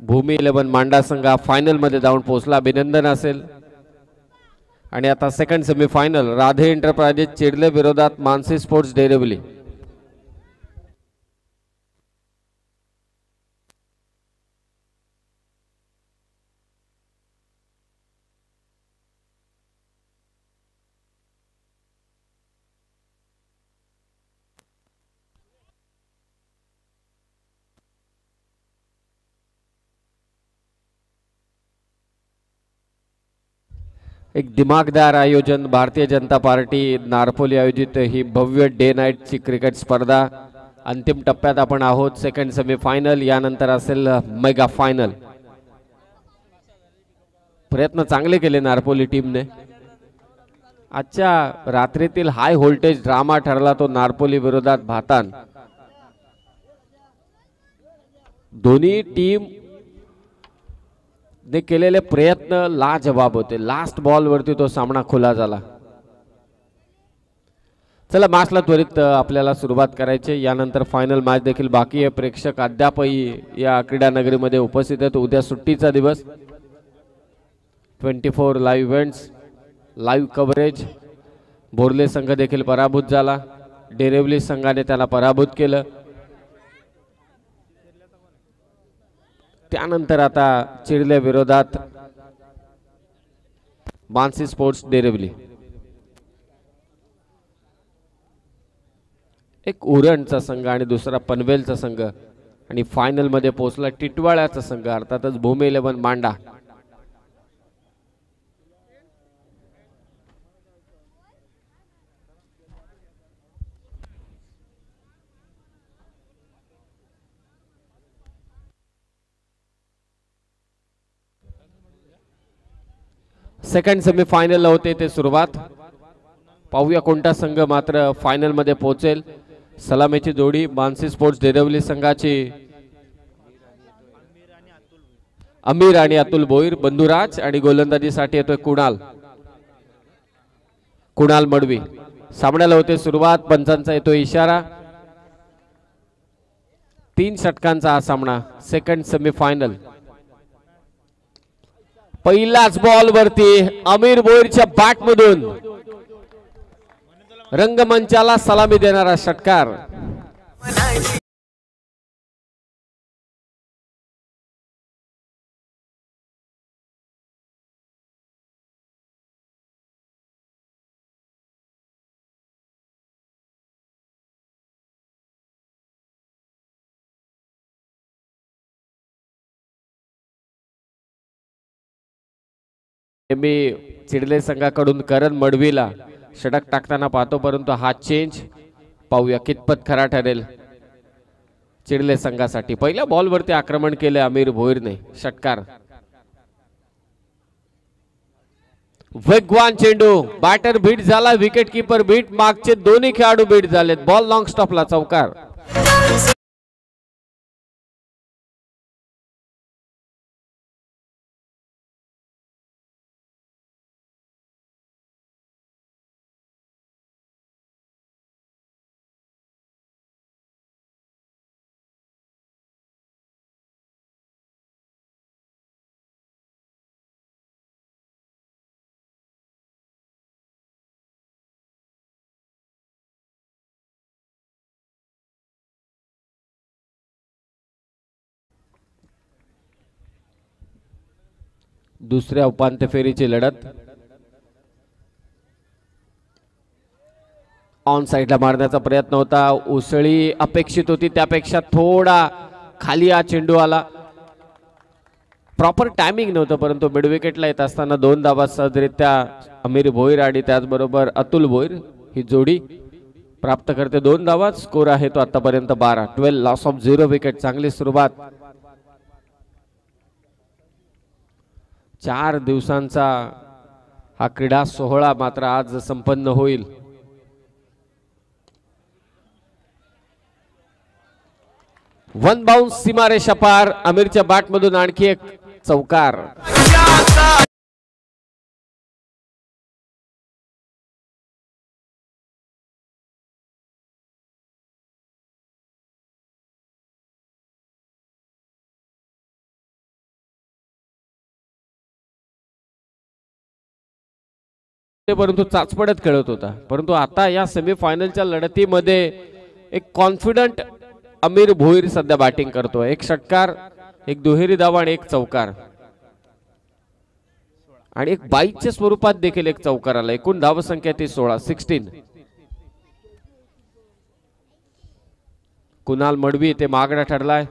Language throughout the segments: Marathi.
भूमी 11 मांडा संघ फायनल मध्ये जाऊन पोहोचला, अभिनंदन असेल. आणि आता सेकंड सेमीफायनल राधे एंटरप्राइजेस चिडले विरोधात मानसी स्पोर्ट्स डेरिवली. एक दिमागदार आयोजन भारतीय जनता पार्टी नारपोली आयोजित ही भव्य डे नाईटची क्रिकेट स्पर्धा अंतिम टप्प्यात आपण आहोत. सेकंड सेमीफायनल यानंतर असेल मेगा फायनल. प्रयत्न चांगले केले नारपोली टीमने. आजच्या रात्रीतील हाय व्होल्टेज ड्रामा ठरला तो नारपोली विरोधात भातान. दोन्ही टीम ने केलेले प्रयत्न लाजवाब होते. लास्ट बॉल वरती तो सामना खुला झाला. चला मॅचला त्वरित आपल्याला सुरुवात करायची. यानंतर फायनल मॅच देखील बाकी आहे. प्रेक्षक अद्यापही या क्रीडा नगरीमध्ये उपस्थित आहेत. उद्या सुट्टीचा दिवस. 24 live events, live coverage. Borle संघ देखील पराभूत झाला. डेरिवली संघाने त्याला पराभूत केलं. त्यानंतर आता चिडले विरोधात मानसी स्पोर्ट्स डेरिवली. एक उरणचा संघ आणि दुसरा पनवेलचा संघ आणि फायनल मध्ये पोहोचला टिटवाळ्याचा संघ अर्थातच भूमी 11 मांडा. सेकंड सेमीफायनल होते ते सुरुवात. पाहूया कोणता संघ मात्र फायनल मध्ये पोहोचेल. सलामीची जोडी मानसी स्पोर्ट्स डेरिवली संघाची अमीर आणि अतुल भोईर. बंधुराज आणि गोलंदाजीसाठी येतोय कुणाल मडवी. सामन्याला होते सुरुवात. पंचांचा येतोय इशारा. 3 षटकांचा हा सामना. Second semifinal. पहिलाच बॉल वरती अमीर भोईरच्या बॅट मधून रंगमंचाला सलामी देणारा षटकार. मी चिडले संघाकडून करण मडवीला षटक टाकताना पाहतो, परंतु हा चेंज पाहूया कितपत खरा ठरेल चिडले संघासाठी. पहिल्या बॉलवरती आक्रमण केले अमीर भोईरने. षटकार. वेगवान चेंडू. बॅटर बीट झाला, विकेट कीपर बीट. मागचे दोन्ही खेळाडू बीट झालेत. बॉल लॉंग स्टॉपला. चौकार. दुसऱ्या उपांत्य फेरीची लढत. ऑन साइडला मारण्याचा प्रयत्न होता. उसळी अपेक्षित होती, त्यापेक्षा थोडा खाली हा चेंडू आला. प्रॉपर टायमिंग नव्हतं, परंतु मिड विकेटला येत असताना 2 धावा सहजरित्या अमीर भोईर आणि त्याचबरोबर अतुल भोईर ही जोडी प्राप्त करते. 2 धावा. स्कोर आहे तो आतापर्यंत 12. 12 लॉस ऑफ 0 विकेट. चांगली सुरुवात. 4 दिवसांचा हा क्रीडा सोहळा मात्र आज संपन्न होईल. वन बाउन्स सीमारेषा पार. अमीरच्या बॅट मधून आणखी एक चौकार. परंतु चाचपडत खेळत होता, परंतु आता या सेमीफायनलच्या लढतीमध्ये एक कॉन्फिडंट अमीर भोईर सध्या बॅटिंग करतोय. एक षटकार, एक दुहेरी धावा आणि एक चौकार आणि एक बाईकच्या स्वरूपात देखील एक चौकार आला. एकूण धावसंख्या ती 16. कुणाल मडवी ते मागणा ठरलाय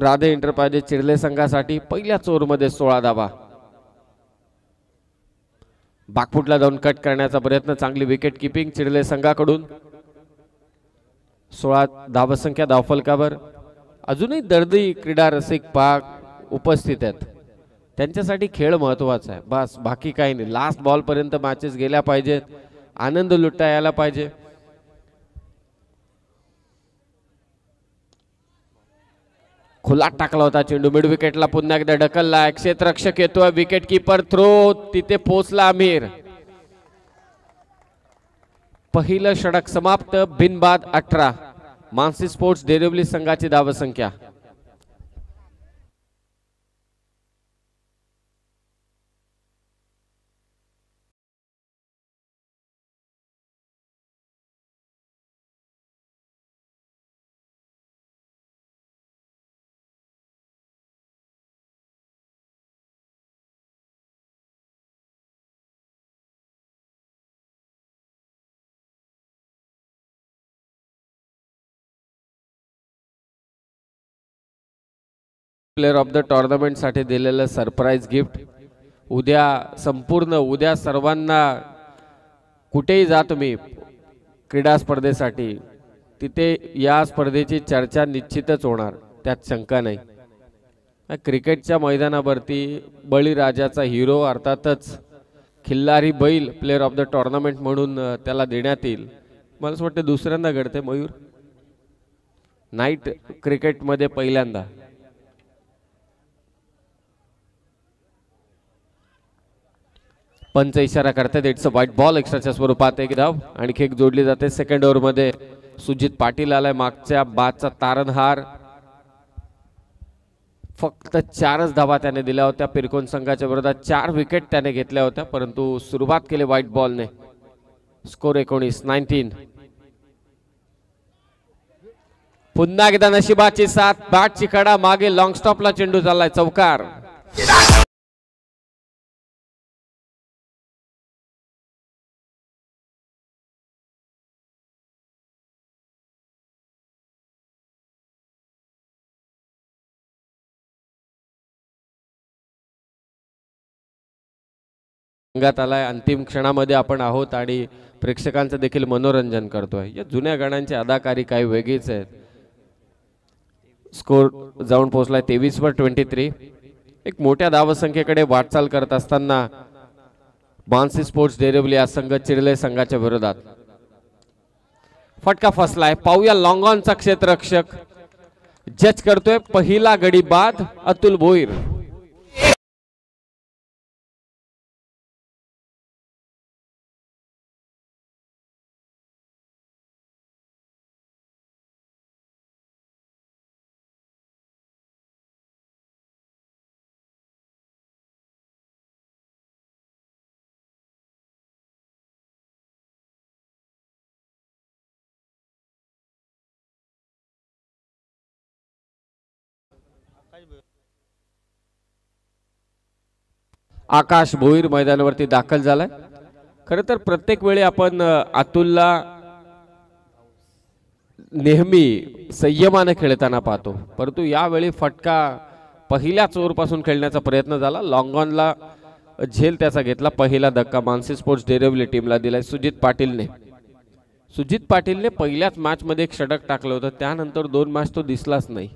राधे एंटरप्राइजेस चिरले संघासाठी. पहिल्याच ओव्हरमध्ये 16 धावा. बागफुटला जाऊन कट करण्याचा प्रयत्न, चांगली विकेट किपिंग चिरले संघाकडून. 16 धावसंख्या धावफलकावर. अजूनही दर्दी क्रीडा रसिक पाक उपस्थित आहेत, त्यांच्यासाठी खेळ महत्वाचा आहे, बस बाकी काही नाही. लास्ट बॉल पर्यंत मॅचेस गेल्या पाहिजेत, आनंद लुटता यायला पाहिजे. खुला टाकला होता चेंडू, मिड विकेटला पुन्हा एकदा ढकलला. क्षेत्ररक्षक येतोय, विकेट कीपर थ्रो, तिथे पोहोचला आमिर. पहिलं षटक समाप्त. बिनबाद 18. मानसी स्पोर्ट्स डेरिव्हली संघाची धावसंख्या. प्लेयर ऑफ द टुर्नामेंट साठी दिलेलं सरप्राईज गिफ्ट. उद्या सर्वांना कुठेही जा तुम्ही क्रीडा स्पर्धेसाठी, तिथे या स्पर्धेची चर्चा निश्चितच होणार, त्यात शंका नाही. क्रिकेटच्या मैदानावरती बळीराजाचा हिरो अर्थातच खिल्लारी बैल प्लेयर ऑफ द टुर्नामेंट म्हणून त्याला देण्यात येईल. मला असं वाटतं दुसऱ्यांदा घडते मयूर, नाईट क्रिकेटमध्ये पहिल्यांदा. पंच इशारा करतात, इट्स अ व्हाईट बॉल. एक्स्ट्राच्या स्वरूपात एक धाव, आणखी एक जोडली जाते. सेकंड ओव्हर मध्ये सुजित पाटील आलाय, मागच्या बादचा तारणहार. फक्त 4च धावा त्याने दिल्या होत्या पिरकोन संघाच्या विरोधात. 4 विकेट त्याने घेतल्या होत्या, परंतु सुरुवात केली व्हाईट बॉलने. स्कोर 19. पुन्हा एकदा नशिबाची साथ, बॅटची कडा मागे, लॉंग स्टॉपला चेंडू चाललाय, चौकार. संघात आलाय. अंतिम क्षणामध्ये आपण आहोत आणि प्रेक्षकांचं देखील मनोरंजन करतोय. या जुन्या गाण्यांची अदाकारी काही वेगळीच आहे. स्कोर जाऊन पोहोचलाय 23-23. एक मोठ्या धावसंख्येकडे वाटचाल करत असताना मानसी स्पोर्ट्स डेरिव्हली हा संघ चिरले संघाच्या विरोधात. फटका फसलाय, पाहूया लॉंग ऑनचा क्षेत्ररक्षक जज करतोय. पहिला गडी बाद अतुल भोईर. आकाश भोईर मैदानावरती दाखल झालाय. खरं तर प्रत्येक वेळी आपण अतुलला नेहमी संयमाने खेळताना पाहतो, परंतु यावेळी फटका पहिल्याच ओव्हरपासून खेळण्याचा प्रयत्न झाला. लॉंग ऑनला झेल त्याचा घेतला. पहिला धक्का मानसी स्पोर्ट्स डेरिव्हली टीमला दिलाय सुजित पाटीलने. सुजित पाटीलने पहिल्याच मॅच मध्ये एक षटक टाकलं होतं, त्यानंतर 2 मॅच तो दिसलाच नाही.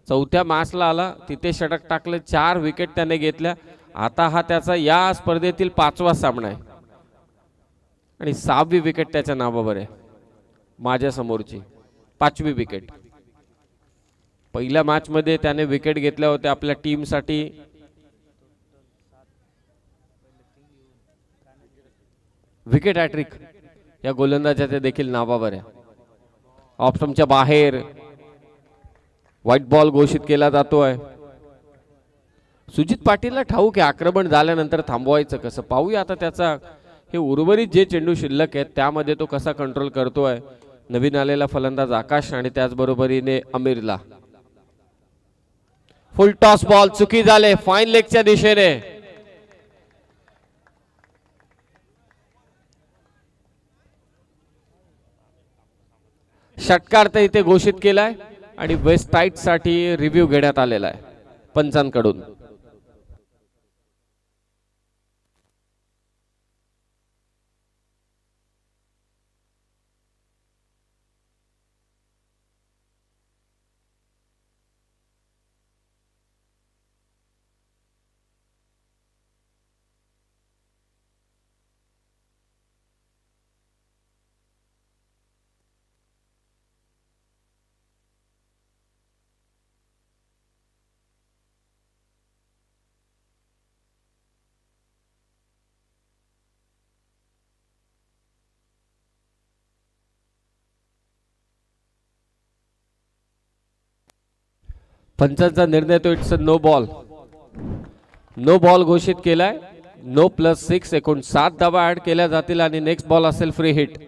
चौथ्या मॅचला आला, तिथे षटक टाकले, 4 विकेट त्याने घेतल्या. आता हा त्याचा या स्पर्धेतील 5वा सामना आहे आणि 6वी विकेट त्याच्या नावावर आहे. माझ्या समोरची 5वी विकेट. पहिल्या मॅच मध्ये त्याने विकेट घेतल्या होत्या आपल्या टीम साठी. विकेट हॅट्रिक या गोलंदाजाच्या देखील नावावर आहे. ऑप्शनच्या बाहेर व्हाईट बॉल घोषित केला जातोय. सुजित पाटीलला ठाऊक आहे आक्रमण झाल्यानंतर थांबवायचं कसं. पाहूया आता त्याचा हे उर्वरित जे चेंडू शिल्लक आहेत त्यामध्ये तो कसा कंट्रोल करतोय नवीन आलेला फलंदाज आकाश आणि त्याचबरोबरीने आमिरला. फुल टॉस बॉल चुकी झाले फाईन लेगच्या दिशेने. षटकार तर इथे घोषित केलाय आणि वेस्ट टाईट साठी रिव्ह्यू घेण्यात आलेला आहे पंचांकडून. पंचांचा निर्णय तो it's no ball. No ball घोषित केलाय. नो +6 एकूण 7 धावा ऍड केल्या जातील आणि नेक्स्ट बॉल असेल free hit.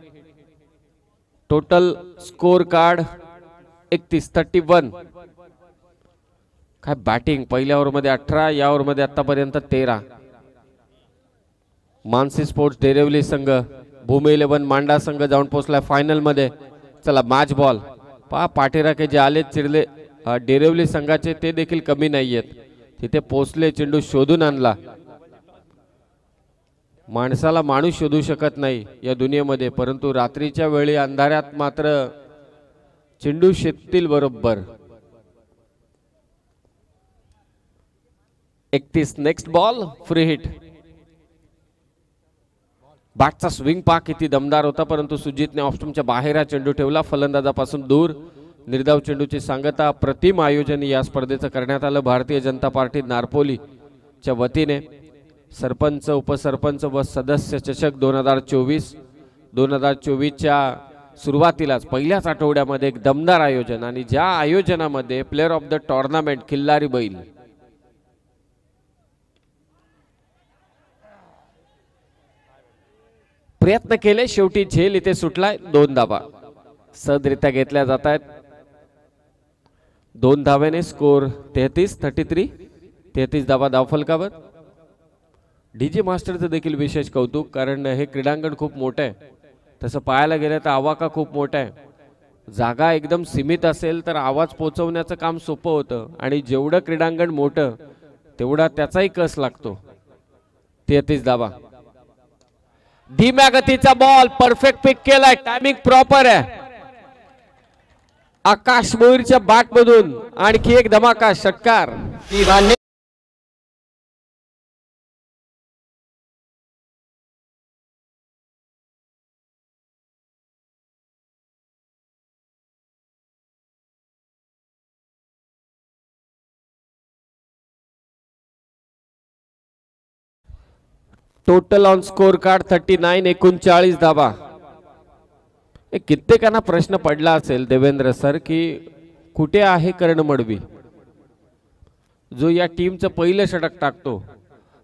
Total score card 31 काय बॅटिंग. पहिल्या ओव्हरमध्ये 18 या ओव्हरमध्ये आतापर्यंत 13. मानसी स्पोर्ट्स डेरिव्हली संघ भूमी 11 मांडा संघ जाऊन पोहोचलाय फायनल मध्ये. चला मॅच बॉल पहा पाठीराखे जे आले चिरले डेरिव्हली संघाचे ते देखील कमी नाहीयेत. तिथे पोचले चेंडू शोधून आणला. माणसाला माणूस शोधू शकत नाही या दुनियेमध्ये परंतु रात्रीच्या वेळी अंधारात मात्र चेंडू शेतील बरोबर. 31 नेक्स्ट बॉल फ्री हिट. बॅटचा स्विंग पहा किती दमदार होता परंतु सुजितने ऑफस्टंपच्या बाहेर हा चेंडू ठेवला फलंदाजापासून दूर. निर्धाव चेंडूची सांगता प्रतिम आयोजन या स्पर्धेचं करण्यात आलं भारतीय जनता पार्टी नारपोलीच्या वतीने. सरपंच उपसरपंच व सदस्य चषक 2024च्या सुरुवातीलाच पहिल्याच आठवड्यामध्ये एक दमदार आयोजन आणि ज्या आयोजनामध्ये प्लेअर ऑफ द टुर्नामेंट खिल्लारी बैल. प्रयत्न केले शेवटी झेल इथे सुटलाय. 2 धावा सहजरित्या घेतल्या जात आहेत. 2 धाव्याने स्कोर 33 धावा धावफलकावर. डीजे मास्टरचं देखील विशेष कौतुक कारण हे क्रीडांगण खूप मोठं आहे. तसं पाहायला गेलं तर आवाका खूप मोठा आहे. जागा एकदम सीमित असेल तर आवाज पोहोचवण्याचं काम सोपं होतं आणि जेवढं क्रीडांगण मोठं तेवढा त्याचाही कस लागतो. 33 धावा. धीम्या गतीचा बॉल परफेक्ट पिक केलाय. टायमिंग प्रॉपर आहे. आकाश मोहीरच्या बॅट मधून आणखी एक धमाका षटकार. टोटल ऑन स्कोर कार्ड 39 39 धावा. कित्येकांना प्रश्न पडला असेल देवेंद्र सर की कुठे आहे कर्ण मडवी जो या टीमचं पहिलं षटक टाकतो,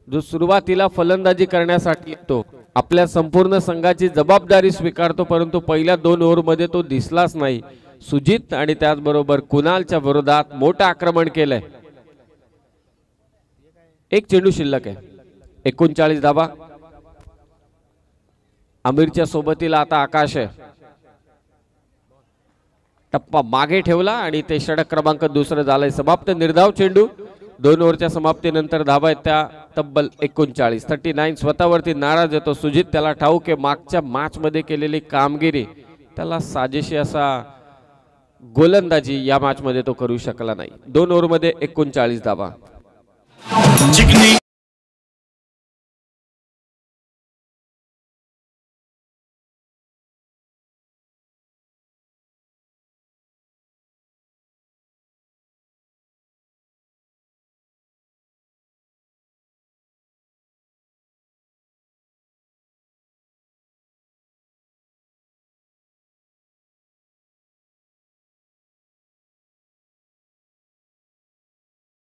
जो सुरुवातीला फलंदाजी करण्यासाठी येतो, आपल्या संपूर्ण संघाची जबाबदारी स्वीकारतो परंतु पहिल्या 2 ओव्हरमध्ये तो दिसलाच नाही. सुजित आणि त्याचबरोबर कुणालच्या विरोधात मोठं आक्रमण केलंय. एक चेंडू शिल्लक आहे. 39 धावा. आमिरच्या सोबतीला आता आकाश आहे. टप्पा मागे ठेवला आणि ते षटक क्रमांक 2 झालंय समाप्त. निर्धाव चेंडू. 2 ओव्हरच्या समाप्तीनंतर धावा आहेत त्या तब्बल 39. 39 स्वतःवरती नाराज येतो सुजित. त्याला ठाऊक आहे मागच्या मॅच मध्ये केलेली कामगिरी त्याला साजेशी असा गोलंदाजी या मॅच मध्ये तो करू शकला नाही. 2 ओव्हरमध्ये 39 धावा.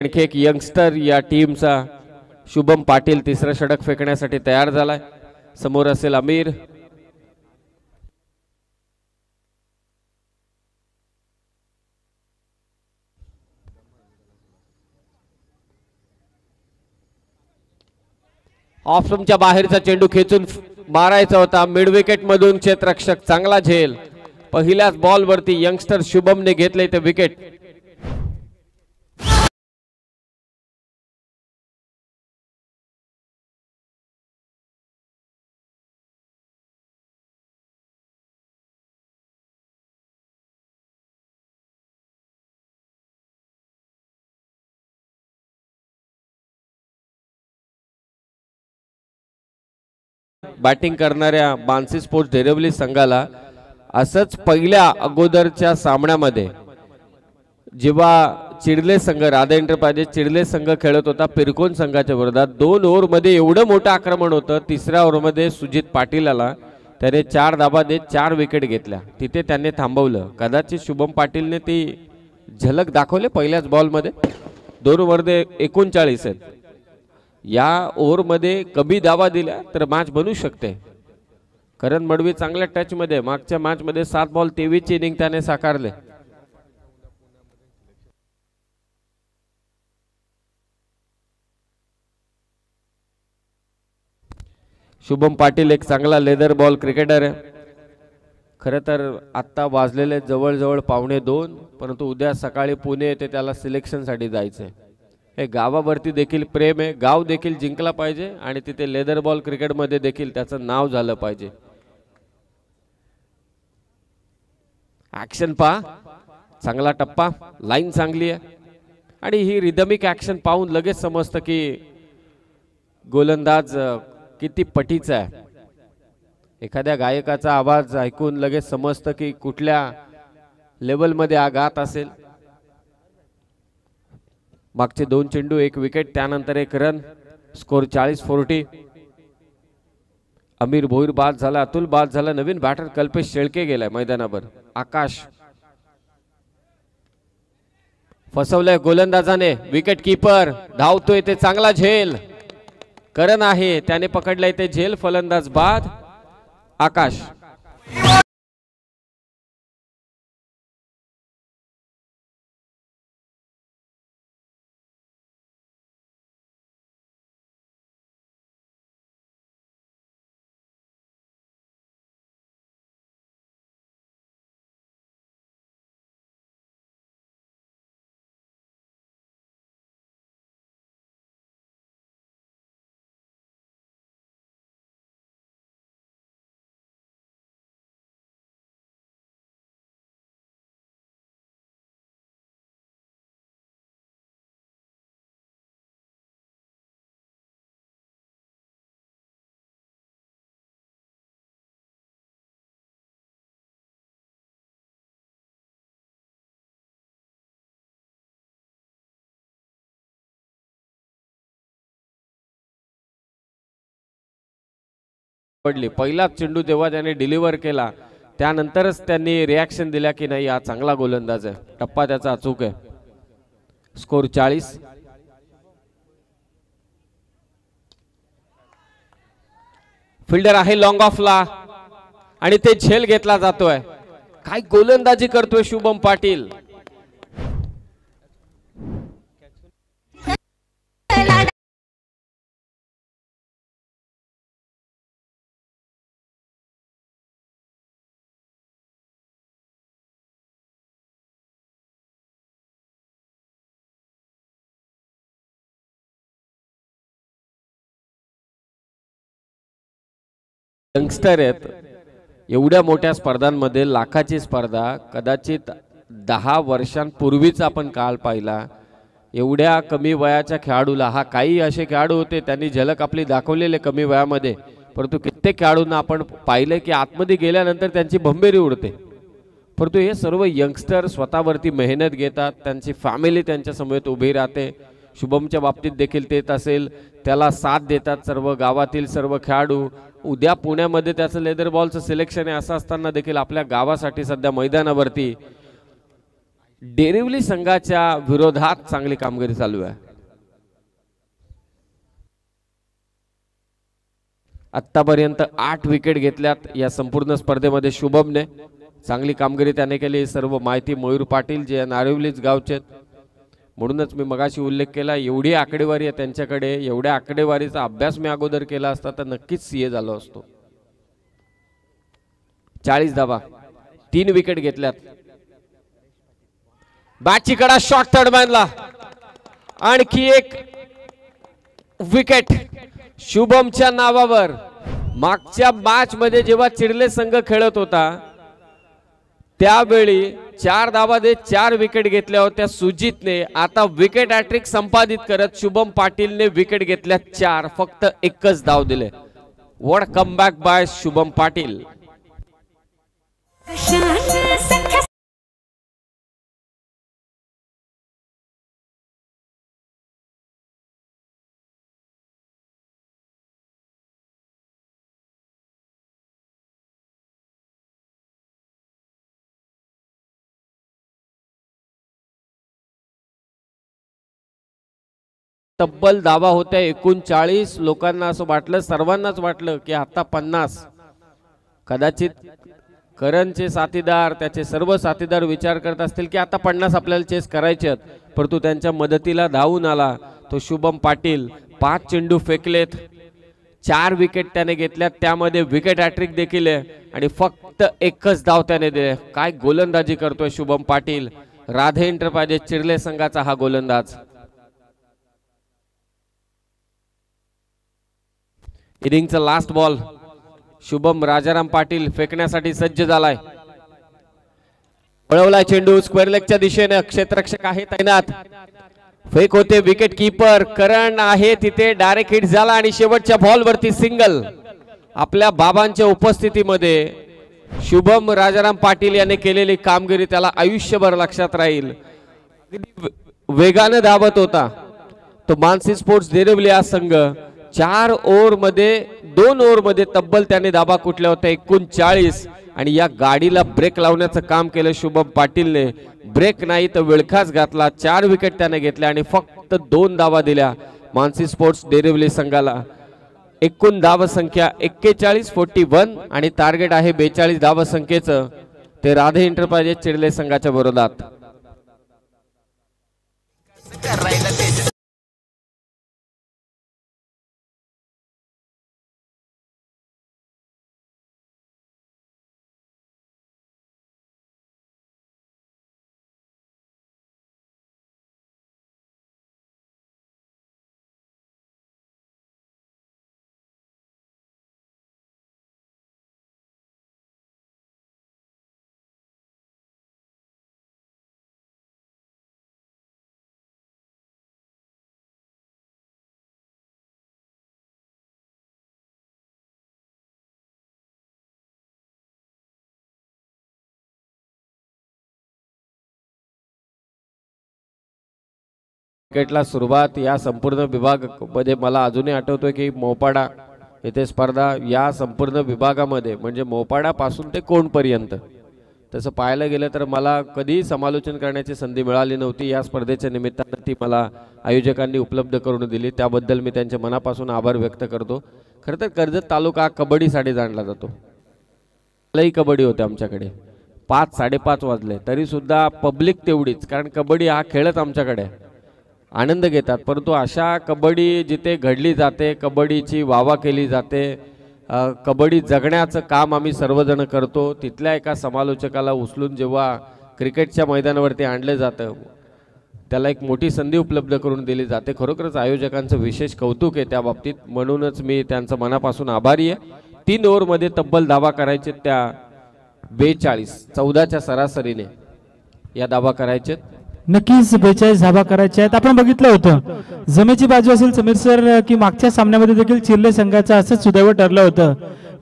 आणखी एक यंगस्टर या टीमचा शुभम पाटील 3रं षटक फेकण्यासाठी तयार झालाय. समोर असेल अमीर, ऑफ स्टंपच्या बाहेरचा चेंडू खेचून मारायचा होता. मिड विकेट मधून क्षेत्ररक्षक चांगला झेल. पहिल्याच बॉल वरती यंगस्टर शुभमने घेतले ते विकेट. बॅटिंग करणाऱ्या बान्सी स्पोर्ट्स डेरिव्हली संघाला असंच पहिल्या अगोदरच्या सामन्यामध्ये जेव्हा चिडले संघ, राधा एंटरप्राइजेस चिडले संघ खेळत होता पिरकोन संघाच्या विरोधात, 2 ओव्हर मध्ये एवढं मोठं आक्रमण होतं. तिसऱ्या ओव्हर मध्ये सुजित पाटील आला, त्याने 4 धाबा देत 4 विकेट घेतल्या. तिथे त्यांनी थांबवलं. कदाचित शुभम पाटीलने ती झलक दाखवले पहिल्याच बॉल मध्ये. 2 ओव्हरमध्ये 39 आहेत. या ओव्हर मध्ये कमी धावा दिल्या तर मॅच बनू शकते. करण मडवी चांगल्या टच मध्ये, मागच्या मॅच मध्ये 7 बॉल 23 इनिंग त्याने साकारले. शुभम पाटील एक चांगला लेदर बॉल क्रिकेटर आहे. खरं तर आत्ता वाजलेले जवळजवळ 1:45, परंतु उद्या सकाळी पुणे येथे त्याला सिलेक्शनसाठी जायचंय. हे गावावरती देखील प्रेम आहे, गाव देखील जिंकला पाहिजे आणि तिथे लेदर बॉल क्रिकेटमध्ये देखील त्याचं नाव झालं पाहिजे. ऍक्शन पहा, चांगला टप्पा, लाईन चांगली आहे आणि ही रिदमिक ऍक्शन पाहून लगेच समजतं की गोलंदाज किती पटीचा आहे. एखाद्या गायकाचा आवाज ऐकून लगेच समजतं की कुठल्या लेवलमध्ये आघात असेल. मागचे 2 चेंडू 1 विकेट, त्यानंतर 1 रन, स्कोर 40-40. अमीर भोईर बाद झाला, अतुल बाद झाला, नवीन बॅटर कल्पेश शेळके गेलाय मैदानावर. आकाश फसवलंय गोलंदाजाने, विकेट कीपर धावतोय ते चांगला झेल. करण आहे त्याने पकडलाय ते झेल, फलंदाज बाद. आकाश पडली. पहिला चेंडू जेव्हा त्याने डिलिव्हर केला त्यानंतरच त्यांनी रिॲक्शन दिल्या की नाही हा चांगला गोलंदाज आहे. टप्पा त्याचा अचूक आहे. स्कोर 40. फिल्डर आहे लॉंग ऑफला आणि ते झेल घेतला जातोय. काय गोलंदाजी करतोय शुभम पाटील. यंगस्टर आहेत. एवढ्या मोठ्या स्पर्धांमध्ये, लाखाची स्पर्धा कदाचित 10 वर्षांपूर्वीच आपण काल पाहिला. एवढ्या कमी वयाच्या खेळाडूला, हा काही असे खेळाडू होते त्यांनी झलक आपली दाखवलेले कमी वयामध्ये, परंतु कित्येक खेळाडूंना आपण पाहिले की आतमध्ये गेल्यानंतर त्यांची भंबेरी उडते. परंतु हे सर्व यंगस्टर स्वतःवरती मेहनत घेतात, त्यांची फॅमिली त्यांच्या समोर उभी राहते. शुभमच्या बाबतीत देखील तेच असेल, त्याला साथ देतात सर्व गावातील सर्व खेळाडू. उद्या पुण्यामध्ये त्याचं लेदर बॉलचं सिलेक्शन आहे. असं असताना देखील आपल्या गावासाठी सध्या मैदानावरती डेरिव्हली संघाच्या विरोधात चांगली कामगिरी चालू आहे. आतापर्यंत 8 विकेट घेतल्यात या संपूर्ण स्पर्धेमध्ये शुभमने. चांगली कामगिरी त्याने केली. सर्व माहिती मयूर पाटील जे नारिवलीच गावचे, म्हणूनच मी मगाशी उल्लेख केला एवढी आकडेवारी आहे त्यांच्याकडे. एवढ्या आकडेवारीचा अभ्यास मी अगोदर केला असता तर नक्कीच सीए झालो असतो. 40 धावा, 3 विकेट घेतल्यात. बॅटची कडा शॉट थर्डमॅनला, आणखी एक विकेट शुभमच्या नावावर. मागच्या मॅच मध्ये जेव्हा चिडले संघ खेळत होता त्यावेळी 4 धावा दे 4 विकेट घेतल्या होत्या सुजितने. आता विकेट हॅट्रिक संपादित करत शुभम पाटीलने विकेट घेतल्या 4, फक्त एकच धाव दिले. What comeback by Shubham Patil. तब्बल धावा होत्या 39. लोकांना असं वाटलं, सर्वांनाच वाटलं की आता 50. कदाचित करणचे साथीदार, त्याचे सर्व साथीदार विचार करत असतील की आता 50 आपल्याला चेस करायचे आहेत, परंतु त्यांच्या मदतीला धावून आला तो शुभम पाटील. 5 चेंडू फेकलेत, 4 विकेट त्याने घेतल्यात, त्यामध्ये विकेट हॅट्रिक देखील आहे आणि फक्त एकच धाव त्याने दिले. काय गोलंदाजी करतोय शुभम पाटील. राधे एंटरप्राइजेस चिर्ले संघाचा हा गोलंदाज. इनिंगचा लास्ट बॉल. शुभम राजाराम पाटील फेकण्यासाठी सज्ज झालाय. पळवलाय चेंडू स्क्वेअर लेगच्या दिशेने. क्षेत्ररक्षक आहे तैनात. फेक होते, विकेट कीपर करण आहे तिथे, डायरेक्ट हिट झाला आणि शेवटच्या बॉल वरती सिंगल. आपल्या बाबांच्या उपस्थितीमध्ये शुभम राजाराम पाटील याने केलेली कामगिरी त्याला आयुष्यभर लक्षात राहील. वेगाने धावत होता तो मानसी स्पोर्ट्स देरवली हा संघ. 4 ओव्हरमध्ये 2 ओव्हरमध्ये तब्बल त्याने धाबा कुठल्या होत्या 39. आणि या गाडीला ब्रेक लावण्याचं काम केलं शुभम पाटीलने. ब्रेक नाही तर विळखाच घातला. 4 विकेट त्याने घेतल्या आणि फक्त 2 धावा दिल्या मानसी स्पोर्ट्स देरवली संघाला. एकूण धाव संख्या 41-41 आणि टार्गेट आहे 42 धाव संख्येचं. ते राधे एंटरप्राइजेस चिर्ले संघाच्या विरोधात. क्रिकेटला सुरुवात या संपूर्ण विभागामध्ये मला अजूनही आठवतोय की मोपाडा येथे स्पर्धा या संपूर्ण विभागामध्ये म्हणजे मोपाडा पासून ते कोणपर्यंत तसं पाहायला गेलं तर मला कधी समालोचन करण्याची संधी मिळाली नव्हती. या स्पर्धेच्या निमित्ताने ती मला आयोजकांनी उपलब्ध करून दिली, त्याबद्दल मी त्यांचे मनापासून आभार व्यक्त करतो. खरं तर कर्जत तालुका कबड्डीसाठी जाणला जातो. लई कबड्डी होते आमच्याकडे. 5-5:30 वाजले तरी सुद्धा पब्लिक तेवढीच, कारण कबड्डी हा खेळच आमच्याकडे आनंद घेतात. परंतु अशा कबड्डी जिथे घडली जाते, कबड्डीची वावा केली जाते, कबड्डी जगण्याचं काम आम्ही सर्वजण करतो. तिथल्या एका समालोचकाला उचलून जेव्हा क्रिकेटच्या मैदानावरती आणलं जातं त्याला एक मोठी संधी उपलब्ध करून दिली जाते. खरोखरच आयोजकांचं विशेष कौतुक आहे त्या बाबतीत, म्हणूनच मी त्यांचं मनापासून आभारी आहे. 3 ओव्हरमध्ये तब्बल धावा करायचे त्या 42, 14च्या सरासरीने या धावा करायचे. नक्कीच 42 धावा करायच्या आहेत. आपण बघितलं होतं जमेची बाजू असेल समीर सर की मागच्या सामन्यामध्ये देखील चिर्ले संघाचं असंच सुदैव ठरलं होतं,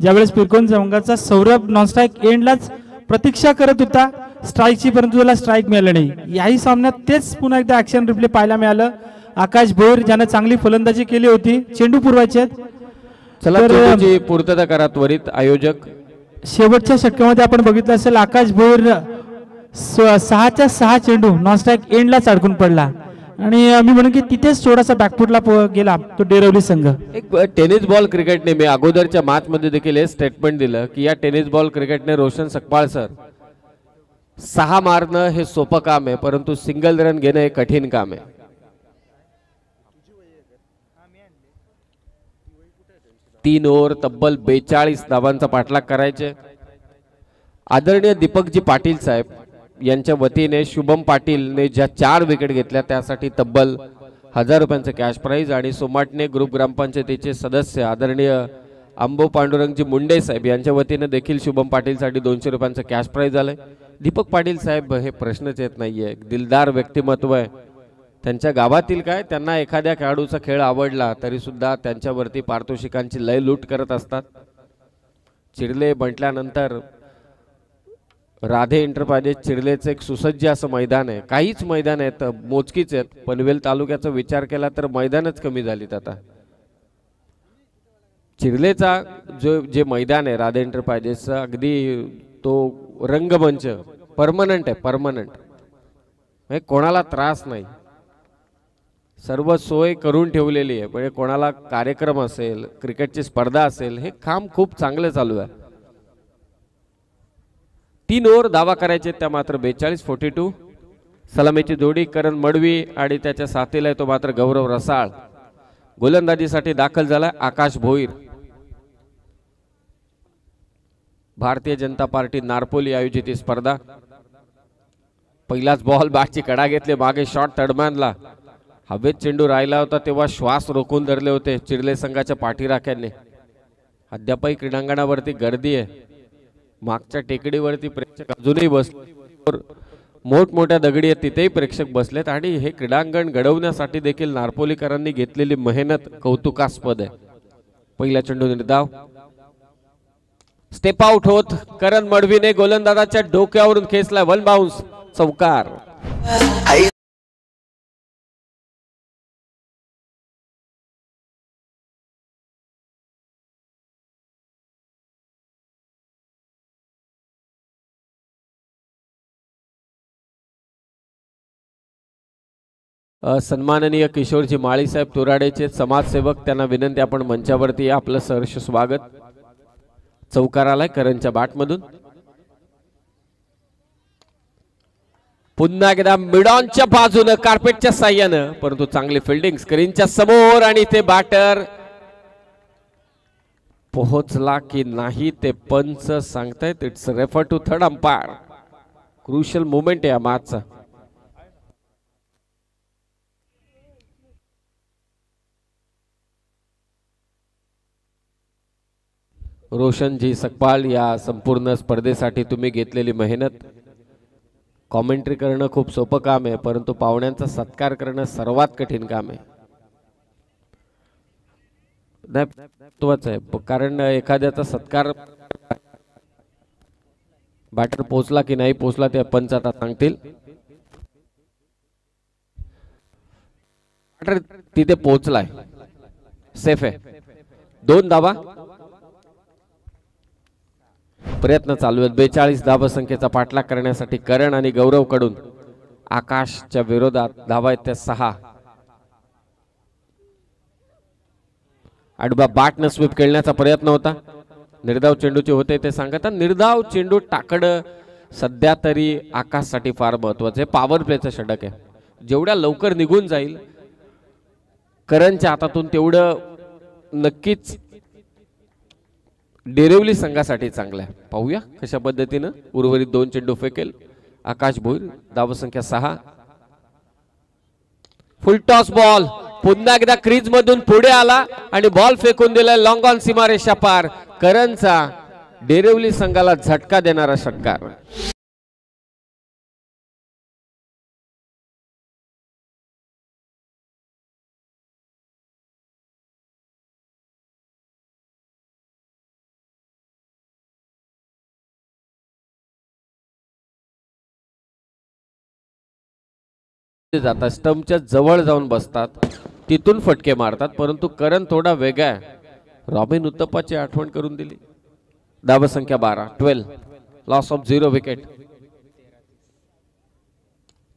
ज्यावेळेस पिरकोन संघाचा सौरभ नॉनस्ट्राईक एंडलाच प्रतीक्षा करत होता स्ट्राईकची, परंतु त्याला स्ट्राईक मिळालं नाही. याही सामन्यात तेच पुन्हा एकदा ऍक्शन रिप्ले पाहायला मिळालं. आकाश भोईर ज्याने चांगली फलंदाजी केली होती, चेंडू पुरवायचे आहेत. चला चेंडूची पूर्तता करा त्वरित आयोजक. शेवटच्या षटकामध्ये आपण बघितलं असेल आकाश भोईर 6च्या 6 चेंडू नॉनस्ट्राईक एंडलाच अडकून पडला. आणि मी म्हणून की तिथेच थोडासा बॅकफुटला गेला तो डेरवली संघ. एक टेनिस बॉल क्रिकेटने मी अगोदरच्या मॅच मध्ये देखील हे स्टेटमेंट दिलं की या टेनिस बॉल क्रिकेटने रोशन सकपाळ सर 6 मारणं हे सोपं काम आहे, परंतु सिंगल रन घेणं हे कठीण काम आहे. तीन ओव्हर तब्बल 42 धावांचा पाठलाग करायचे. आदरणीय दीपकजी पाटील साहेब यांच्या वतीने शुभम पाटीलने ज्या 4 विकेट घेतल्या त्यासाठी तब्बल 1000 रुपयांचं कॅश प्राइज आणि सोमाटणे ग्रुप ग्रामपंचायतीचे सदस्य आदरणीय अंबो पांडुरंगजी मुंडे साहेब यांच्या वतीने देखील शुभम पाटीलसाठी 200 रुपयांचं कॅश प्राइज आलंय. दीपक पाटील साहेब हे प्रश्नच येत नाहीये, दिलदार व्यक्तिमत्व आहे त्यांच्या गावातील. काय त्यांना एखाद्या खेळाडूचा खेळ आवडला तरी सुद्धा त्यांच्यावरती पारितोषिकांची लय लूट करत असतात. चिर्ले म्हटल्यानंतर राधे एंटरप्राइजेस चिर्लेचं एक सुसज्ज असं मैदान आहे. काहीच मैदान आहेत मोजकीच आहेत. पनवेल तालुक्याचा विचार केला तर मैदानच कमी झालीत. आता चिर्लेचा जे मैदान आहे राधे एंटरप्राइजेसचा अगदी तो रंगमंच परमनंट आहे. परमनंट कोणाला त्रास नाही, सर्व सोय करून ठेवलेली आहे. म्हणजे कोणाला कार्यक्रम असेल क्रिकेटची स्पर्धा असेल हे काम खूप चांगलं चालू आहे. 3 ओव्हर धावा करायचे त्या मात्र 42-42. सलामीची जोडी करण मडवी आणि त्याच्या साथीला आहे तो मात्र गौरव रसाळ. गोलंदाजीसाठी दाखल झाला आकाश भोईर. भारतीय जनता पार्टी नारपोली आयोजित ही स्पर्धा. पहिलाच बॉल बॅटची कडा घेतले मागे शॉट तडमॅनला. हवेत चेंडू राहिला होता तेव्हा श्वास रोखून धरले होते चिर्ले संघाच्या पाठीराख्यांनी. अद्यापही क्रीडांगणावरती गर्दी आहे. मागच्या टेकडीवरती प्रेक्षक अजूनही बसले. मोठमोठ्या दगडी आहेत तिथेही प्रेक्षक बसलेत आणि हे क्रीडांगण घडवण्यासाठी देखील नारपोलीकरांनी घेतलेली मेहनत कौतुकास्पद आहे. पहिला चेंडू निर्धाव. स्टेप आउट होत करण मडवीने गोलंदाजाच्या डोक्यावरून खेचला. 1 बाउन्स चौकार. सन्माननीय किशोरजी माळी साहेब तुराडेचे समाजसेवक त्यांना विनंती आपण मंचावरती या. आपलं सहर्ष स्वागत. चौकार आलाय करणच्या बॅटमधून. पुन्हा एकदा मिडॉनच्या बाजूने कार्पेटच्या साह्यानं परंतु चांगली फिल्डिंग स्क्रीनच्या समोर आणि ते बॅटर पोहोचला की नाही ते पंच सांगतायत. It's refer to third umpire. Crucial moment आहे या मॅचचा. रोशनजी सकपाल या संपूर्ण स्पर्धेसाठी तुम्ही घेतलेली मेहनत. कॉमेंट्री करणं खूप सोपं काम आहे परंतु पाहुण्यांचा सत्कार करणं सर्वात कठीण काम आहे. महत्वाचं आहे कारण एखाद्याचा सत्कार बॅटर पोहोचला की नाही पोहोचला ते पंच आता सांगतील. बॅटर तिथे पोहोचलाय, सेफ आहे. 2 धावा. प्रयत्न चालू आहेत. 42 धावा संख्येचा पाठलाग करण्यासाठी करण आणि गौरव कडून आकाशच्या विरोधात धावा आहेत त्या 6. आडबा बॅटनं स्वीप खेळण्याचा प्रयत्न होता. निर्धाव चेंडूचे होते ते सांगतात. निर्धाव चेंडू टाकडं सध्या तरी आकाशसाठी फार महत्वाचं आहे. पॉवर प्लेचं षटक आहे. जेवढ्या लवकर निघून जाईल करणच्या हातातून तेवढं नक्कीच डेरिवली संघासाठी चांगला आहे. पाहूया कशा पद्धतीनं उर्वरित 2 चेंडू फेकेल आकाश भोईर. धावसंख्या 6. फुल टॉस बॉल पुन्हा एकदा क्रीज मधून पुढे आला आणि बॉल फेकून दिला लॉंग ऑन सीमारेषा पार. करणचा डेरिवली संघाला झटका देणारा षटकार. जातात स्टंपच्या जवळ जाऊन बसतात तिथून फटके मारतात परंतु करण थोडा वेगळा आहे. रॉबिन उत्तप्पाची आठवण करून दिली. धावसंख्या 12. Loss of 0 wicket.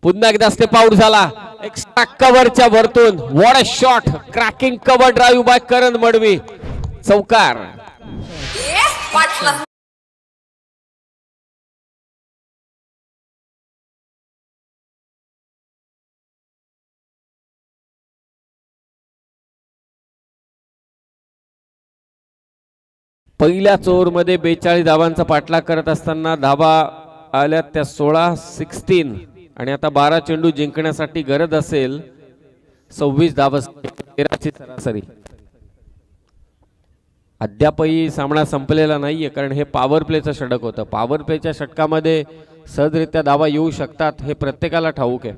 पुन्हा एकदा स्टेप आउट झाला. एक्स्ट्रा कव्हरच्या वरतून what a shot, cracking cover drive by Karan Madvi, चौकार. पहिल्याच ओव्हरमध्ये 42 धावांचा पाठलाग करत असताना धावा आल्या त्या 16 आणि आता 12 चेंडू जिंकण्यासाठी गरज असेल 26 धावा, 13ची सरासरी. अद्यापही सामना संपलेला नाहीये कारण हे पॉवर प्लेचं षटक होतं. पॉवर प्लेच्या षटकामध्ये सहजरित्या धावा येऊ शकतात हे प्रत्येकाला ठाऊक आहे.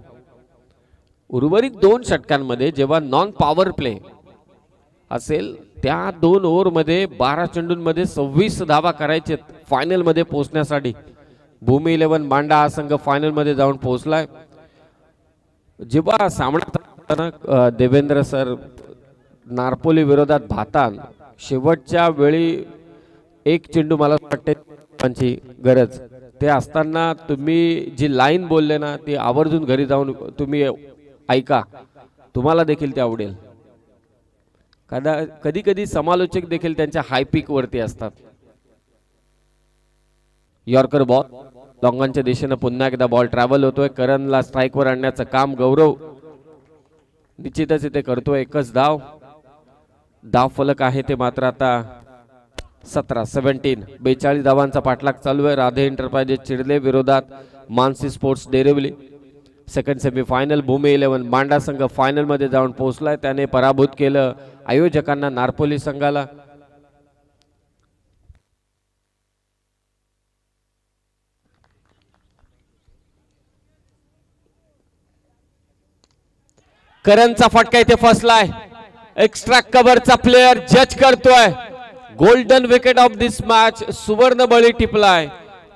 उर्वरित 2 षटकांमध्ये जेव्हा नॉन पॉवर प्ले असेल त्या 2 ओव्हरमध्ये 12 चेंडूंमध्ये 26 धावा करायचे फायनल मध्ये पोहोचण्यासाठी. भूमी 11 मांडा हा संघ फायनल मध्ये जाऊन पोहोचलाय. जेव्हा सामना देवेंद्र सर नारपोली विरोधात भातान शेवटच्या वेळी 1 चेंडू मला वाटते गरज ते असताना तुम्ही जी लाईन बोलले ना ती आवर्जून घरी जाऊन तुम्ही ऐका, तुम्हाला देखील ते आवडेल. कधी कधी समालोचक देखील त्यांच्या हाय पीक वरती असतात. यॉर्कर बॉल लॉंगॉनच्या दिशेने पुन्हा एकदा बॉल ट्रॅव्हल होतोय. करणला स्ट्राइक वर आणण्याचं काम गौरव निश्चितच इथे करतोय. एकच धाव फलक आहे ते मात्र आता 17 42 धावांचा पाठलाग चालू आहे. राधे एंटरप्राइजेस चिडले विरोधात मानसी स्पोर्ट्स डेरिवली. सेकंड सेमीफायनल भूमी 11 मांडा संघ फायनल मध्ये जाऊन पोहोचलाय. त्याने पराभूत केलं आयोजकांना नारपोली संघाला. करणचा फटका इथे फसलाय. एक्स्ट्रा कव्हरचा प्लेयर जज करतोय. Golden wicket of this match, सुवर्ण बळी टिपलाय.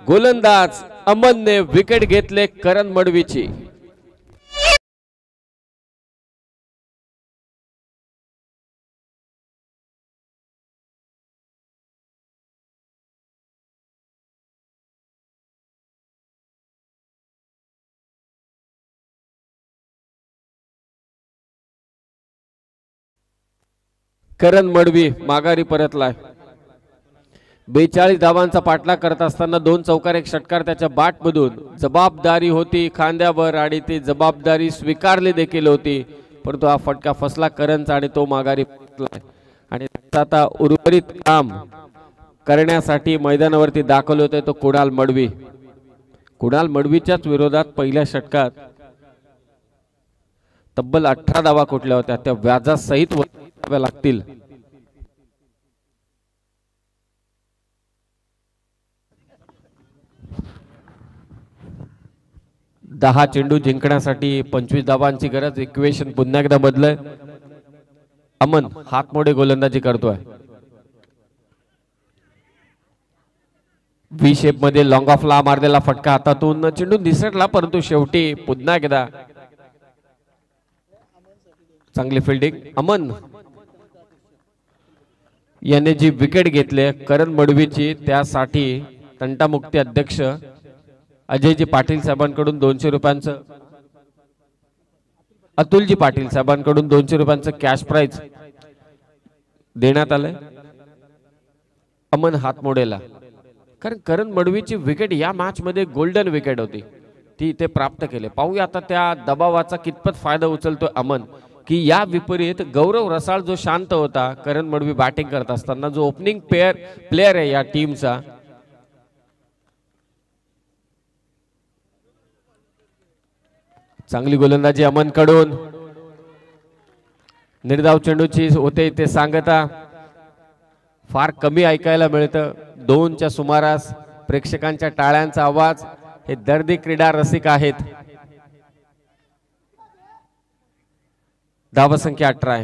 गोलंदाज अमनने विकेट घेतले करण मडवीची. करण मडवी माघारी परतलाय. 42 धावांचा पाठलाग करत असताना 2 चौकार 1 षटकार त्याच्या बॅटमधून. जबाबदारी होती खांद्यावर आणि ती जबाबदारी स्वीकारली देखील होती, परंतु हा फटका फसला करणचा आणि तो माघारी परतलाय. आणि आता उर्वरित काम करण्यासाठी मैदानावरती दाखल होते तो कुणाल मडवी. कुणाल मडवीच्याच विरोधात पहिल्या षटकात तब्बल 18 धावा कुठल्या होत्या त्या व्याजासहित लागतील. दहा चेंडू जिंकण्यासाठी 25 धावांची गरज. इक्वेशन पुन्हा एकदा बदलय. अमन हातमोडे गोलंदाजी करतोय. व्ही शेप मध्ये लॉंग ऑफ ला मारलेला फटका हातातून चेंडू निसटला, परंतु शेवटी पुन्हा एकदा चांगली फिल्डिंग. अमन याने जी विकेट घेतली करण मडवीची त्यासाठी तंटामुक्ती अध्यक्ष अजयजी पाटील साहेबांकडून 200 रुपयांचं, अतुलजी पाटील साहेबांकडून 200 रुपयांचं कॅश प्राइज देण्यात आलंय अमन हातमोडेला. कारण करण मडवीची विकेट या मॅच मध्ये गोल्डन विकेट होती, ती इथे प्राप्त केली. पाहूया आता त्या दबावाचा कितपत फायदा उचलतोय अमन, की या विपरीत गौरव रसाळ जो शांत होता करण मडवी बॅटिंग करत असताना, जो ओपनिंग प्लेयर आहे या टीमचा, चांगली गोलंदाजी अमन कडून. निर्धाव चेंडूची होते ते सांगता फार कमी ऐकायला मिळतं. 2च्या सुमारास प्रेक्षकांच्या टाळ्यांचा आवाज. हे दर्दी क्रीडा रसिक आहेत. धावसंख्या 18.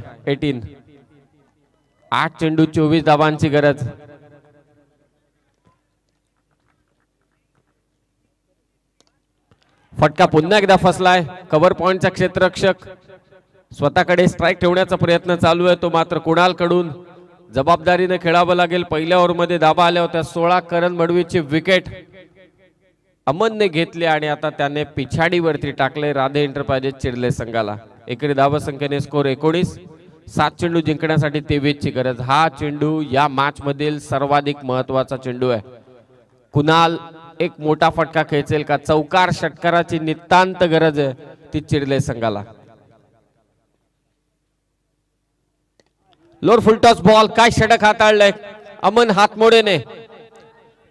8 चेंडू 24 धावांची गरज. फटका पुन्हा एकदा फसलाय. कव्हर पॉइंटचा क्षेत्ररक्षक स्वतःकडे स्ट्राइक ठेवण्याचा प्रयत्न चालू आहे, तो मात्र कुणाल कडून जबाबदारीने खेळावं लागेल. पहिल्या ओव्हरमध्ये धावा आल्या होत्या 16. करण मडवीची विकेट अमनने घेतले आणि आता त्याने पिछाडीवरती टाकले राधे एंटरप्राइजेस चिरले संघाला. एकरी धावा संख्येने स्कोर 19. 7 चेंडू जिंकण्यासाठी 23 ची गरज. हा चेंडू या मॅच मधील सर्वाधिक महत्वाचा चेंडू आहे. कुणाल एक मोठा फटका खेचेल का? चौकार षटकाराची नितांत गरज आहे ती चिरले संघाला. Lower full toss ball. काय षटक हाताळलंय अमन हातमोडेने.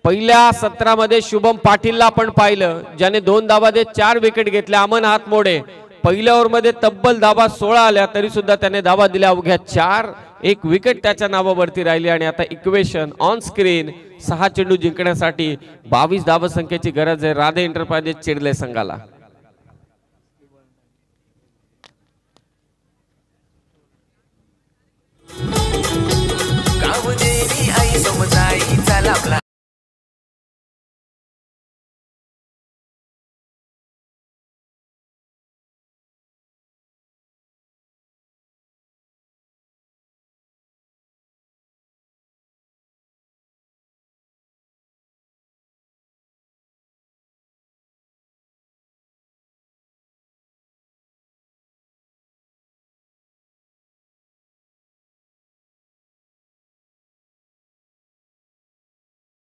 पहिल्या सत्रामध्ये शुभम पाटीलला आपण पाहिलं ज्याने 2 धावा देत 4 विकेट घेतल्या. अमन हातमोडे पहिल्या ओव्हरमध्ये तब्बल धावा 16 आल्या तरी सुद्धा त्याने धावा दिल्या अवघ्या 4. 1 विकेट त्याच्या नावावरती राहिली आणि आता इक्वेशन ऑन स्क्रीन. 6 चेंडू जिंकण्यासाठी 22 धावा संख्येची गरज आहे राधे एंटरप्राइजेस चिरले संघाला.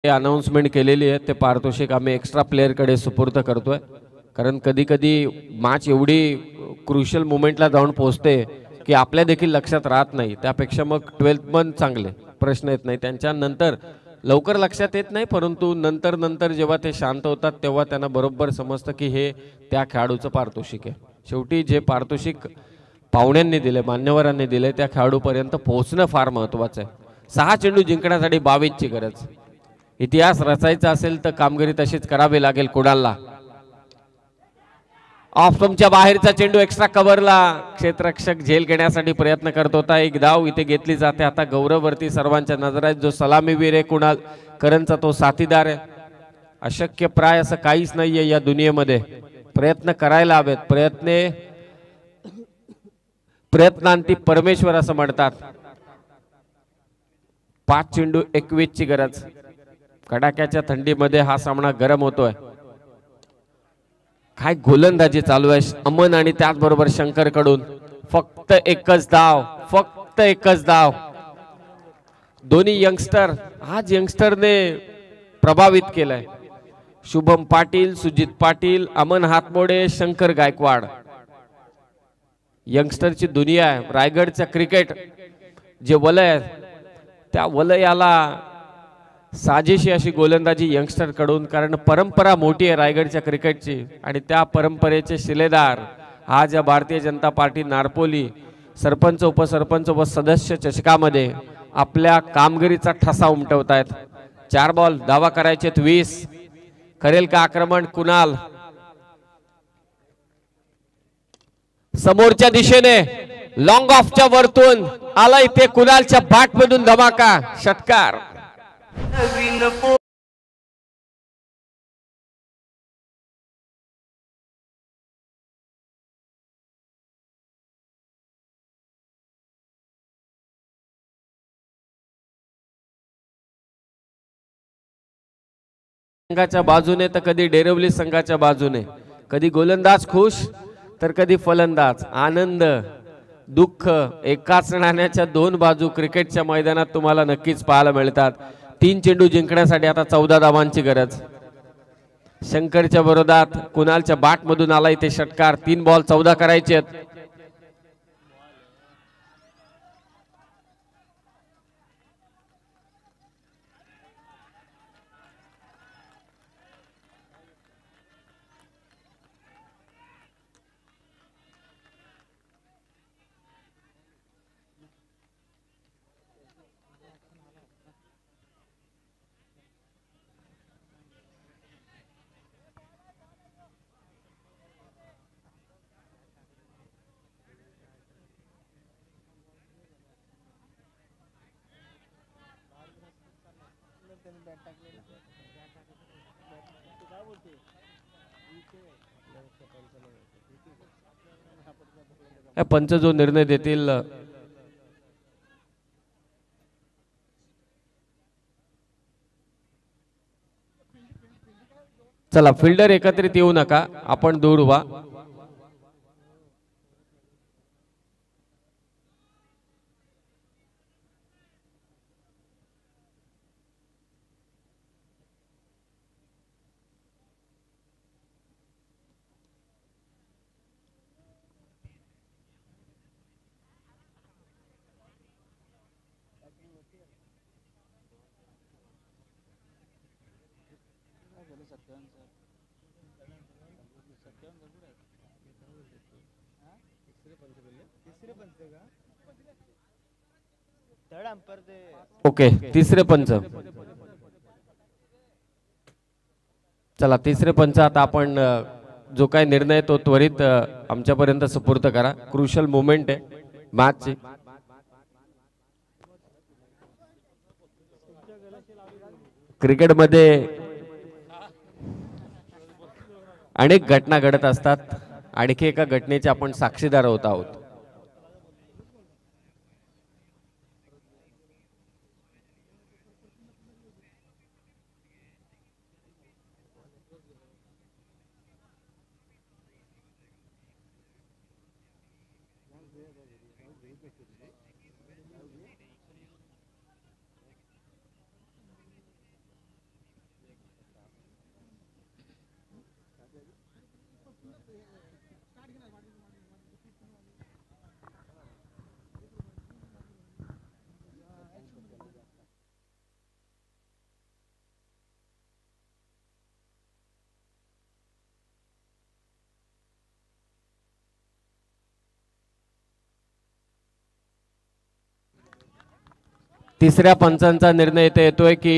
अनाउन्समेंट केलेली आहे ते पारितोषिक आम्ही एक्स्ट्रा प्लेअर कडे सुपूर्द करतोय. कारण कधी कधी मॅच एवढी क्रुशियल मोमेंटला जाऊन पोहोचते की आपल्या देखील लक्षात राहत नाही. त्यापेक्षा मग 12th मन चांगले प्रश्न येत नाही. त्यांच्या नंतर लवकर लक्षात येत नाही परंतु नंतर नंतर जेव्हा ते शांत होतात तेव्हा त्यांना बरोबर समजतं की हे त्या खेळाडूचं पारितोषिक आहे. शेवटी जे पारितोषिक पाहुण्यांनी दिले मान्यवरांनी दिले त्या खेळाडूपर्यंत पोहोचणं फार महत्वाचं आहे. 6 चेंडू जिंकण्यासाठी 22 ची गरज. इतिहास रचायचा असेल तर कामगिरी तशीच करावी लागेल कुणालला. ऑफ स्टंपच्या बाहेरचा चेंडू एक्स्ट्रा कव्हरला. क्षेत्ररक्षक झेल घेण्यासाठी प्रयत्न करत होता. एक धाव इथे घेतली जाते. आता गौरववरती सर्वांच्या नजर आहेत. जो सलामीवीर आहे कुणाल करनचा तो साथीदार आहे. अशक्य प्राय असं काहीच नाहीये या दुनियेमध्ये. प्रयत्न करायला हवेत. प्रयत्नांती परमेश्वर असं म्हणतात. 5 चेंडू 21 ची गरज. कडाक्याच्या थंडीमध्ये हा सामना गरम होतोय. काय गोलंदाजी चालू आहे अमन आणि त्याचबरोबर शंकर कडून. फक्त एकच धाव. दोन्ही यंगस्टर आज यंगस्टरने प्रभावित केलंय. शुभम पाटील, सुजित पाटील, अमन हातमोडे, शंकर गायकवाड. यंगस्टरची दुनिया आहे. रायगडचं क्रिकेट जे वलय आहे त्या वलयाला साजेशी अशी गोलंदाजी यंगस्टर कडून. कारण परंपरा मोठी आहे रायगडच्या क्रिकेटची आणि त्या परंपरेचे शिलेदार आज या भारतीय जनता पार्टी नारपोली सरपंच उपसरपंच व सदस्य चषकामध्ये आपल्या कामगिरीचा ठसा उमटवतायत. 4 बॉल धावा करायचे 20. करेल का आक्रमण कुणाल? समोरच्या दिशेने लॉंग ऑफच्या वरतून आला इथे कुणालच्या बॅट मधून धमाका षटकार. संघाच्या बाजूने तर कधी डेरवली संघाच्या बाजूने. कधी गोलंदाज खुश तर कधी फलंदाज. आनंद दुःख एकाच नाण्याच्या 2 बाजू क्रिकेटच्या मैदानात तुम्हाला नक्कीच पाहायला मिळतात. 3 चेंडू जिंकण्यासाठी आता 14 धावांची गरज. शंकरच्या विरोधात कुणालच्या बॅट मधून आला इथे षटकार. 3 बॉल 14 करायचे आहेत. पंच जो निर्णय देतील चला फिल्डर एकत्रित येऊ नका, आपण दूर व्हा. ओके, तिसरे पंच. चला तिसरे पंच आता आपण जो काय निर्णय तो त्वरित आमच्यापर्यंत सुपूर्द करा. क्रुशल मोमेंट आहे मॅचची. क्रिकेटमध्ये अनेक घटना घडत असतात. आणखी एका घटनेचे आपण साक्षीदार होत आहोत. तिसऱ्या पंचांचा निर्णय इथे येतोय की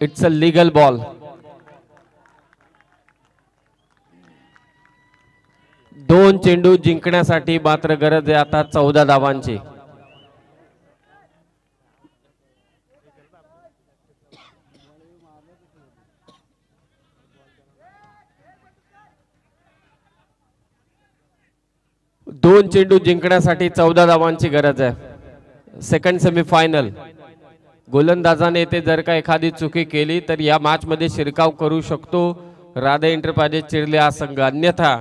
इट्स अ लीगल बॉल. दोन चेंडू जिंकण्यासाठी मात्र गरज आहे आता 14 धावांची. दोन चेंडू जिंकण्यासाठी 14 धावांची गरज आहे. Second semifinal. गोलंदाजाने येथे जर का एखादी चुकी केली तर या मॅच मध्ये शिरकाव करू शकतो राधे एंटरप्राइजेस चिरले हा संघ. अन्यथा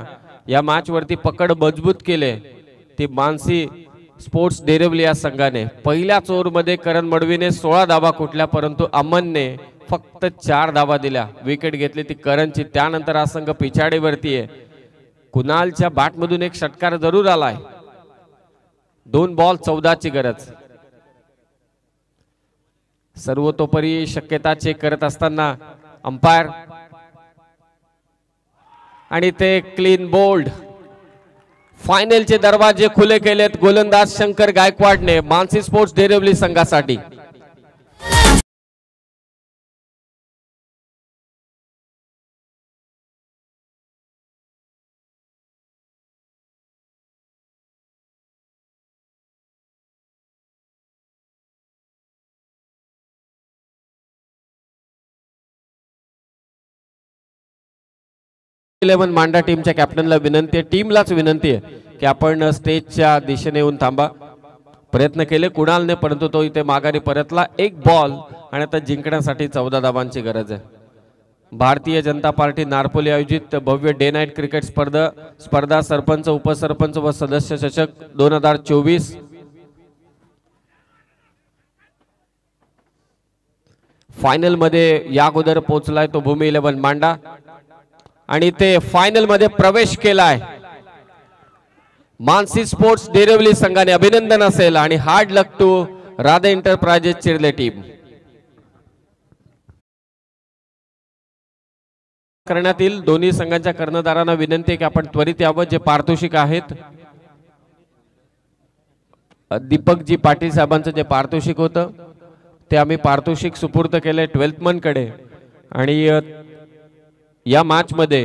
या मॅच वरती पकड मजबूत केले ती मानसी स्पोर्ट्स डेरिव्हली या संघाने. पहिल्याच ओव्हर मध्ये करण मडवीने 16 धावा कुठल्या, परंतु अमनने फक्त 4 धावा दिल्या. विकेट घेतली ती करणची. त्यानंतर हा संघ पिछाडीवरती आहे. कुणालच्या बॅट मधून एक षटकार जरूर आलाय. 2 बॉल 14 ची गरज. सर्वतोपरी शक्यता चेक करत असताना अंपायर आणि ते क्लीन बोल्ड. फायनलचे दरवाजे खुले केलेत गोलंदाज शंकर गायकवाडने मानसी स्पोर्ट्स डेरिव्हली संघासाठी. इलेव्हन मांडा टीमच्या कॅप्टनला विनंती आहे, टीमलाच विनंती आहे की आपण स्टेजच्या दिशेने येऊन थांबा. प्रयत्न केले कुणालने, परंतु तो इथे माघारी परतला. 1 बॉल आणि आता जिंकण्यासाठी 14 धावांची गरज आहे. भारतीय जनता पार्टी नारपोली आयोजित भव्य डे नाईट क्रिकेट स्पर्धा सरपंच, उपसरपंच व सदस्य चषक 2024 फायनल मध्ये या अगोदर पोहोचलाय तो भूमी 11 मांडा आणि ते फायनल मध्ये प्रवेश केलाय. मानसी स्पोर्ट्स डेरिव्हली संघाने अभिनंदन असेल आणि hard luck to Radhe enterprises चिरले टीम. करण्यात येईल. दोन्ही संघांच्या कर्णधारांना विनंती आहे की आपण त्वरित यावं. जे पारितोषिक आहेत दीपकजी पाटील साहेबांचं जे पारितोषिक होतं ते आम्ही पारितोषिक सुपूर्द केले 12th मन कडे. आणि या मॅच मध्ये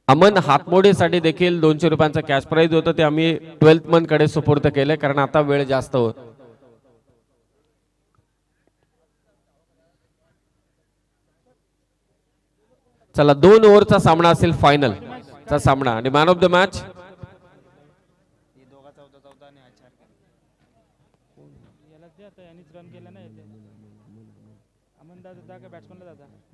अमन हातमोडीसाठी देखील 200 रुपयांचा कॅश प्राइज होतं ते आम्ही 12th मन कडे सुपूर्द केले कारण आता वेळ जास्त होत. चला 2 ओव्हरचा सामना असेल फायनल चा सामना आणि मॅन ऑफ द मॅच बॉलिंगला जाता का बॅट्समॅनला जाता?